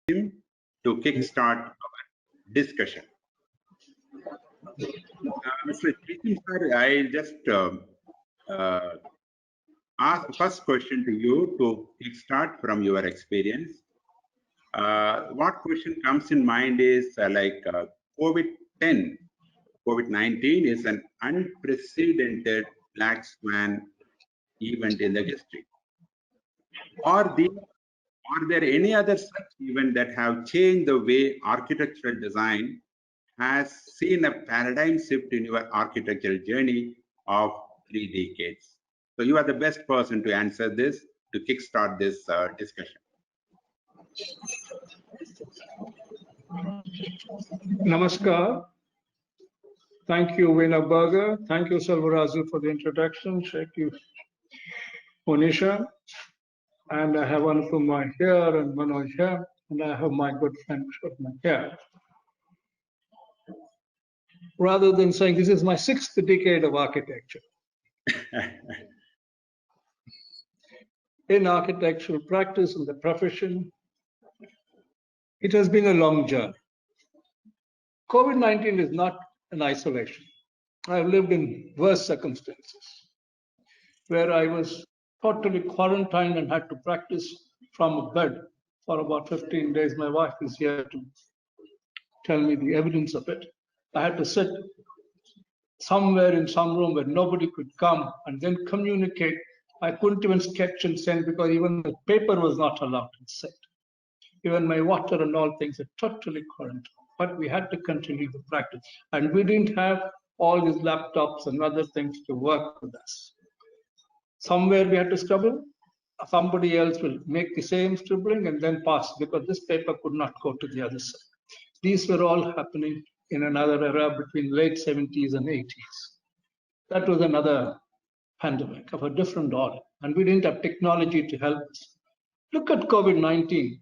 to kickstart our discussion. Mr. Jaisim sir, I just ask the first question to you to kickstart from your experience. What question comes in mind is COVID-19 is an unprecedented black swan event in the history. Are there any other such events that have changed the way architectural design has seen a paradigm shift in your architectural journey of 3 decades? So you are the best person to answer this, to kickstart this discussion. Namaskar. Thank you, Wienerberger. Thank you, Selvarasu, for the introduction. Thank you, Monisha. And I have Anupama here and Manoj here. And I have my good friend Krishna here. Rather than saying this is my 6th decade of architecture. In architectural practice, in the profession, it has been a long journey. COVID-19 is not an isolation. I've lived in worse circumstances where I was totally quarantined and had to practice from a bed for about 15 days. My wife is here to tell me the evidence of it. I had to sit somewhere in some room where nobody could come and then communicate. I couldn't even sketch and send because even the paper was not allowed to send. Even my water and all things are totally quarantined. But we had to continue the practice. And we didn't have all these laptops and other things to work with us. Somewhere we had to scribble. Somebody else will make the same scribbling and then pass because this paper could not go to the other side. These were all happening in another era between late 70s and 80s. That was another pandemic of a different order. And we didn't have technology to help us. Look at COVID-19.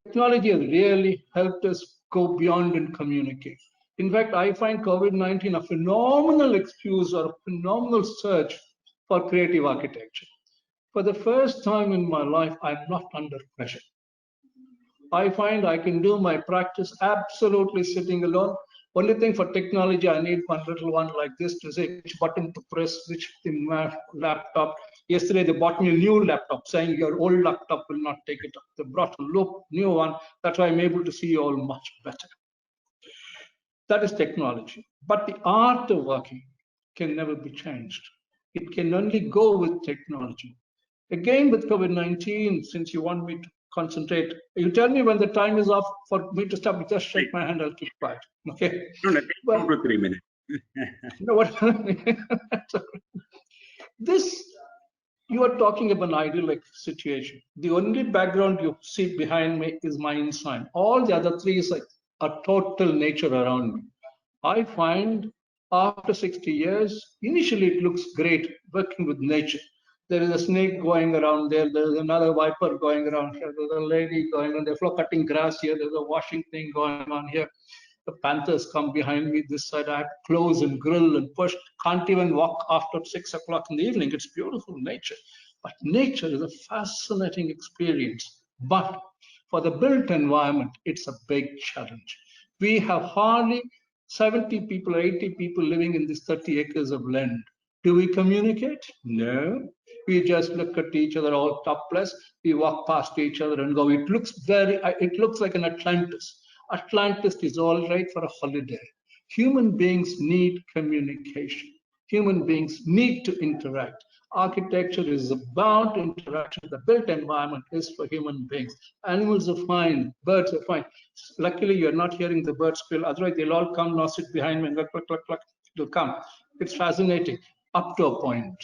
Technology has really helped us go beyond and communicate. In fact, I find COVID-19 a phenomenal excuse or a phenomenal search for creative architecture. For the first time in my life, I'm not under pressure. I find I can do my practice absolutely sitting alone. Only thing for technology, I need one little one like this to say which button to press, which in my laptop. Yesterday, they bought me a new laptop saying your old laptop will not take it up. They brought a new one. That's why I'm able to see you all much better. That is technology. But the art of working can never be changed. It can only go with technology. Again, with COVID-19, since you want me to concentrate, you tell me when the time is off for me to stop. Just shake my hand, I'll keep quiet. Okay? No, well, 2 to 3 minutes. You know what? This, you are talking about an idyllic situation. The only background you see behind me is my ensign. All the other three is like a total nature around me. I find after 60 years, initially it looks great working with nature. There is a snake going around there. There's another viper going around here. There's a lady going on there, cutting grass here. There's a washing thing going on here. The panthers come behind me this side. I have to close and grill and push. Can't even walk after 6 o'clock in the evening. It's beautiful nature. But nature is a fascinating experience. But for the built environment, it's a big challenge. We have hardly 70 people or 80 people living in this 30 acres of land. Do we communicate? No. We just look at each other all topless. We walk past each other and go. It looks like an Atlantis. Atlantis is all right for a holiday. Human beings need communication. Human beings need to interact. Architecture is about interaction. The built environment is for human beings. Animals are fine. Birds are fine. Luckily, you're not hearing the birds squeal. Otherwise, they'll all come now, sit behind me and cluck, cluck, cluck, cluck. They'll come. It's fascinating up to a point.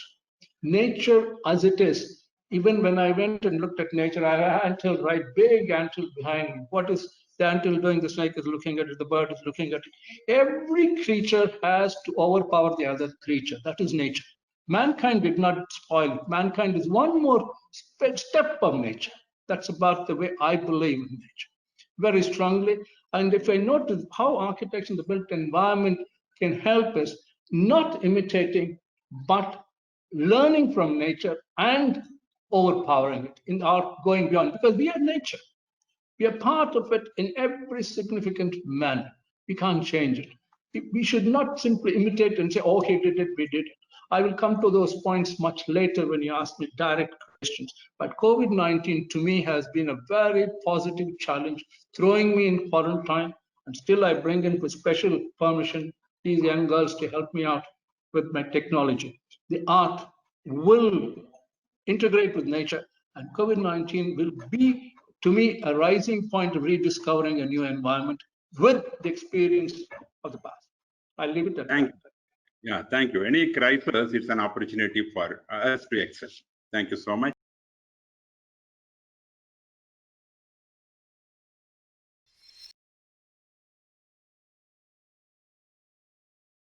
Nature as it is, even when I went and looked at nature, I had anthill, right, big anthill behind me. What is the anthill doing? The snake is looking at it, the bird is looking at it. Every creature has to overpower the other creature. That is nature. Mankind did not spoil it. Mankind is one more step of nature. That's about the way I believe in nature, very strongly. And if I notice how architecture in the built environment can help us, not imitating, but learning from nature and overpowering it in our going beyond, because we are nature. We are part of it in every significant manner. We can't change it. We should not simply imitate and say, oh, he did it, we did it. I will come to those points much later when you ask me direct questions. But COVID-19 to me has been a very positive challenge, throwing me in quarantine, and still I bring in with special permission these young girls to help me out with my technology. The art will integrate with nature, and COVID-19 will be, to me, a rising point of rediscovering a new environment with the experience of the past. I'll leave it at Thank that. you. Yeah, thank you. Any crisis, it's an opportunity for us to excel. Thank you so much.